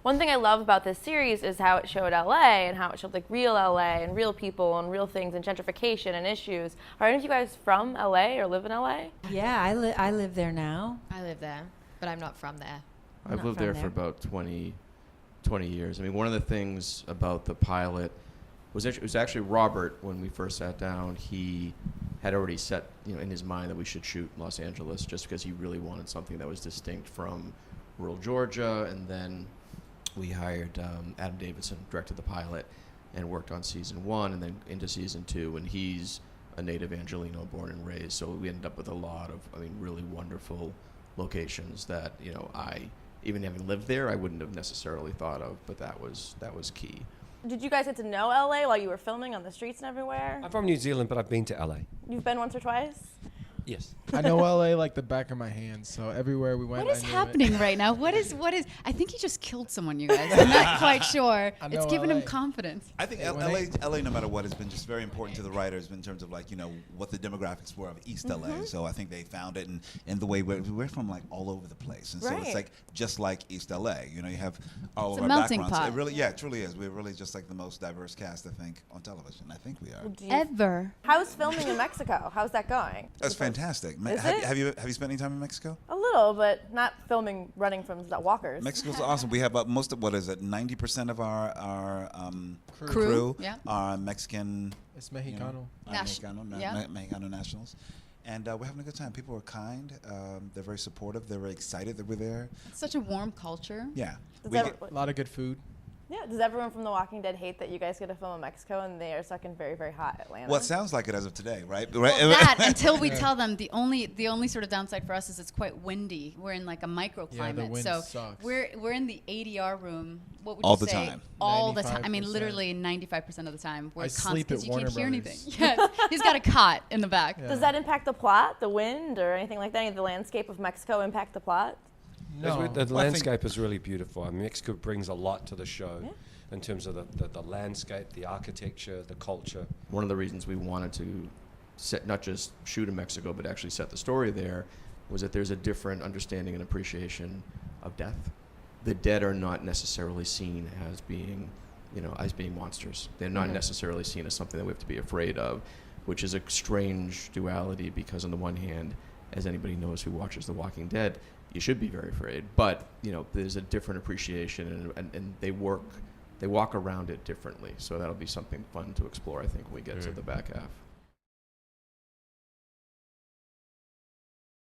One thing I love about this series is how it showed LA and how it showed like real LA and real people and real things and gentrification and issues. Are any of you guys from LA or live in LA? Yeah, I live there now. I live there, but I'm not from there. I've lived there for about 20 years. I mean, one of the things about the pilot was it was actually Robert, when we first sat down, he had already set in his mind that we should shoot Los Angeles just because he really wanted something that was distinct from rural Georgia. And then we hired Adam Davidson, directed the pilot, and worked on season 1 and then into season 2. And he's a native Angelino, born and raised. So we ended up with a lot of, really wonderful locations that, I, even having lived there, I wouldn't have necessarily thought of, but that was key. Did you guys get to know LA while you were filming on the streets and everywhere? I'm from New Zealand, but I've been to LA. You've been once or twice? Yes. I know LA like the back of my hand, so everywhere we went, What is I knew happening right now? What is? I think he just killed someone, you guys. I'm not quite sure. I know It's giving LA. him confidence. I think LA, no matter what, has been just very important to the writers in terms of what the demographics were of East LA. So I think they found it in the way we're from all over the place, and so it's like just like East LA. You have all It's of a our melting backgrounds. pot. It truly is. We're really just like the most diverse cast, I think, on television. I think we are. Ever. How's filming in Mexico? How's that going? That's fantastic. Is it? Have you spent any time in Mexico? A little, but not filming running from walkers. Mexico's awesome. We have most of 90% of our Crew, yeah. are Mexican. It's Mexicano. Mexicano nationals. And we're having a good time. People are kind. They're very supportive. They're very excited that we're there. It's such a warm culture. Yeah. A lot of good food. Yeah. Does everyone from The Walking Dead hate that you guys get to film in Mexico and they are stuck in very, very hot Atlanta? Well, it sounds like it as of today, right? Well, that until we tell them the only sort of downside for us is it's quite windy. We're in a microclimate, Yeah, the wind so sucks. we're in the ADR room. What would All you the say? time. All the time. 95%. Literally 95% of the time. We're I sleep at you Warner can't hear Brothers. anything. Yes, he's got a cot in the back. Yeah. Does that impact the plot, the wind, or anything like that? Any of the landscape of Mexico impact the plot? No. The landscape is really beautiful. Mexico brings a lot to the show in terms of the landscape, the architecture, the culture. One of the reasons we wanted to not just shoot in Mexico, but actually set the story there, was that there's a different understanding and appreciation of death. The dead are not necessarily seen as being, monsters. They're not necessarily seen as something that we have to be afraid of, which is a strange duality because on the one hand, as anybody knows who watches The Walking Dead, you should be very afraid. But, there's a different appreciation and they walk around it differently. So that'll be something fun to explore, I think, when we get to the back half.